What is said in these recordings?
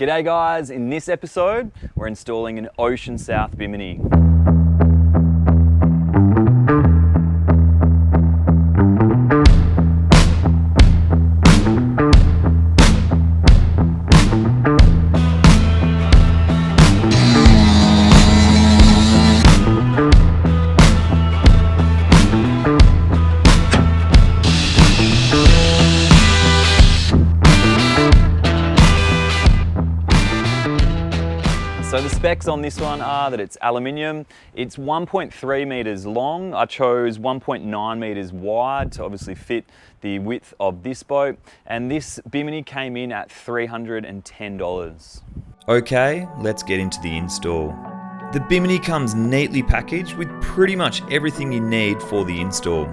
G'day guys, in this episode we're installing an Ocean South Bimini. So the specs on this one are that it's aluminium, it's 1.3 meters long. I chose 1.9 meters wide to obviously fit the width of this boat, and this Bimini came in at $310. Okay, let's get into the install. The Bimini comes neatly packaged with pretty much everything you need for the install.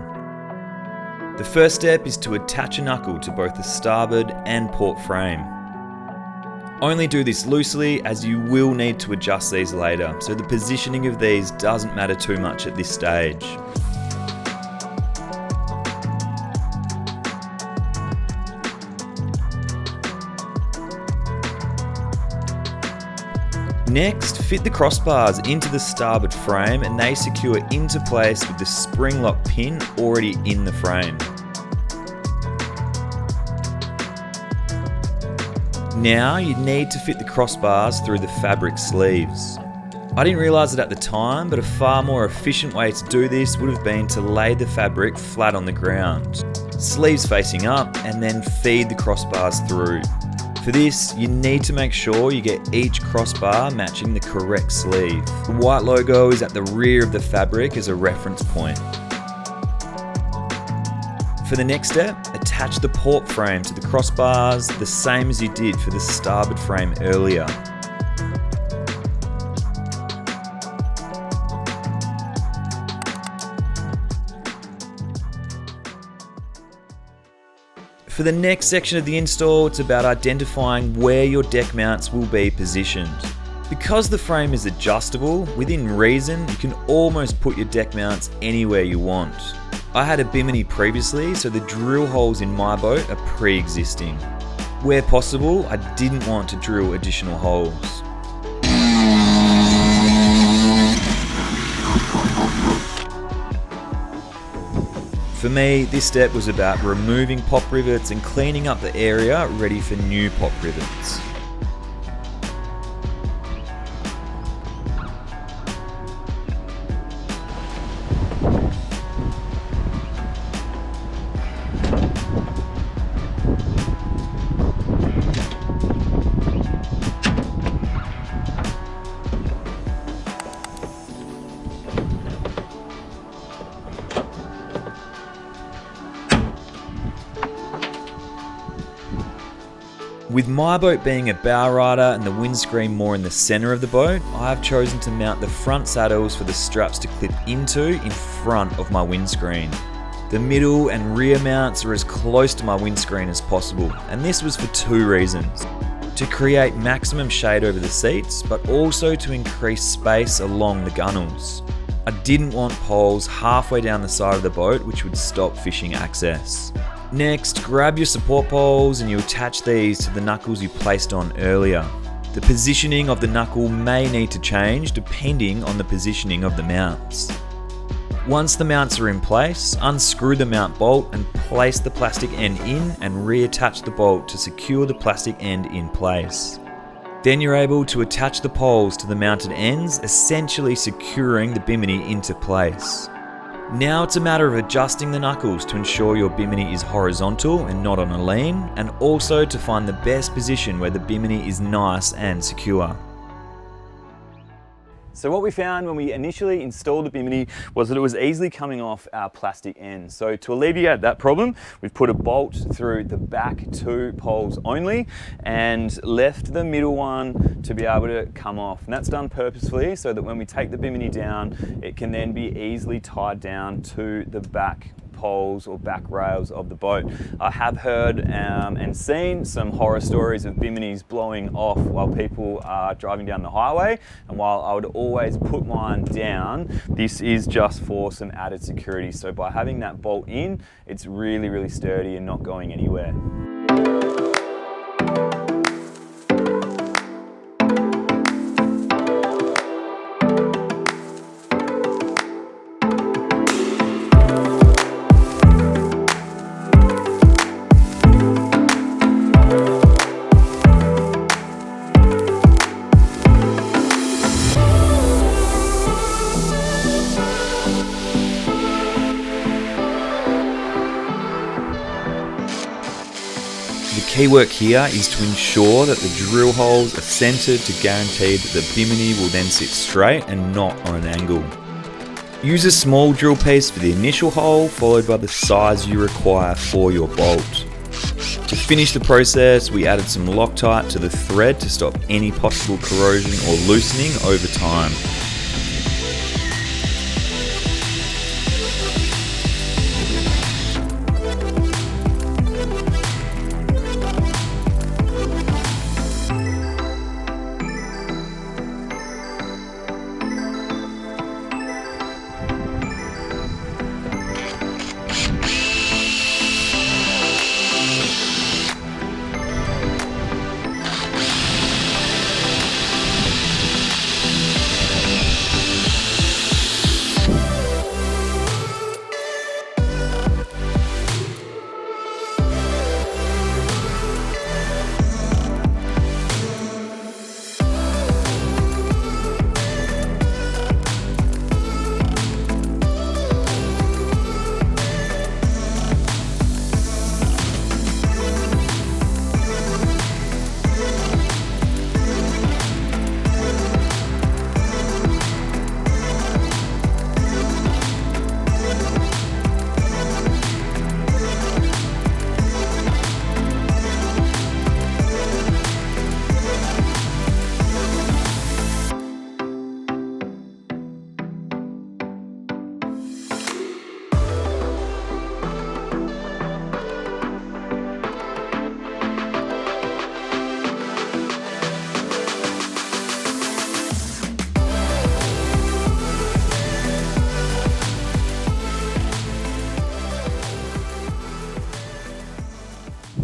The first step is to attach a knuckle to both the starboard and port frame. Only do this loosely, as you will need to adjust these later, so the positioning of these doesn't matter too much at this stage. Next, fit the crossbars into the starboard frame and they secure into place with the spring lock pin already in the frame. Now you need to fit the crossbars through the fabric sleeves. I didn't realise it at the time, but a far more efficient way to do this would have been to lay the fabric flat on the ground, sleeves facing up, and then feed the crossbars through. For this, you need to make sure you get each crossbar matching the correct sleeve. The white logo is at the rear of the fabric as a reference point. For the next step, attach the port frame to the crossbars the same as you did for the starboard frame earlier. For the next section of the install, it's about identifying where your deck mounts will be positioned. Because the frame is adjustable, within reason, you can almost put your deck mounts anywhere you want. I had a Bimini previously, so the drill holes in my boat are pre-existing. Where possible, I didn't want to drill additional holes. For me, this step was about removing pop rivets and cleaning up the area ready for new pop rivets. With my boat being a bow rider and the windscreen more in the centre of the boat, I have chosen to mount the front saddles for the straps to clip into in front of my windscreen. The middle and rear mounts are as close to my windscreen as possible, and this was for two reasons. To create maximum shade over the seats, but also to increase space along the gunnels. I didn't want poles halfway down the side of the boat which would stop fishing access. Next, grab your support poles and you attach these to the knuckles you placed on earlier. The positioning of the knuckle may need to change depending on the positioning of the mounts. Once the mounts are in place, unscrew the mount bolt and place the plastic end in and reattach the bolt to secure the plastic end in place. Then you're able to attach the poles to the mounted ends, essentially securing the Bimini into place. Now it's a matter of adjusting the knuckles to ensure your Bimini is horizontal and not on a lean, and also to find the best position where the Bimini is nice and secure. So what we found when we initially installed the Bimini was that it was easily coming off our plastic ends. So to alleviate that problem, we've put a bolt through the back two poles only and left the middle one to be able to come off. And that's done purposefully so that when we take the Bimini down, it can then be easily tied down to the back poles or back rails of the boat. I have heard and seen some horror stories of Biminis blowing off while people are driving down the highway, and while I would always put mine down, this is just for some added security. So by having that bolt in, it's really, really sturdy and not going anywhere. key work here is to ensure that the drill holes are centered to guarantee that the bimini will then sit straight and not on an angle. Use a small drill piece for the initial hole, followed by the size you require for your bolt. To finish the process, we added some Loctite to the thread to stop any possible corrosion or loosening over time.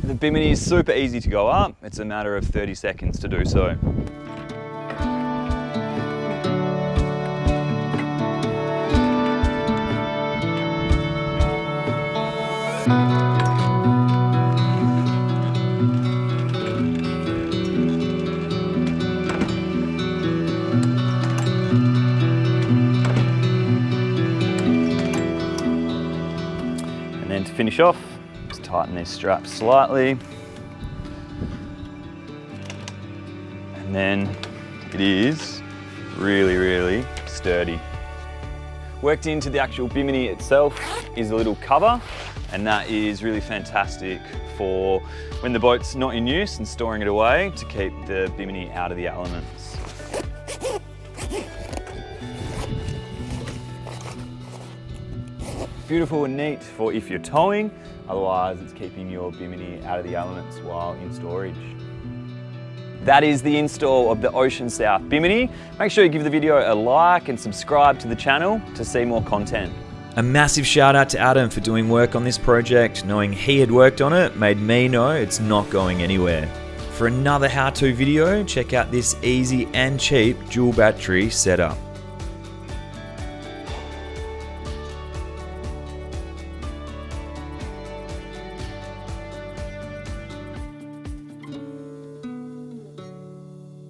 The bimini is super easy to go up. It's a matter of 30 seconds to do so. And then to finish off, just tighten these straps slightly. And then it is really, really sturdy. Worked into the actual bimini itself is a little cover, and that is really fantastic for when the boat's not in use and storing it away to keep the bimini out of the elements. Beautiful and neat for if you're towing, otherwise it's keeping your bimini out of the elements while in storage. That is the install of the Ocean South Bimini. Make sure you give the video a like and subscribe to the channel to see more content. A massive shout out to Adam for doing work on this project. Knowing he had worked on it made me know it's not going anywhere. For another how-to video, check out this easy and cheap dual battery setup.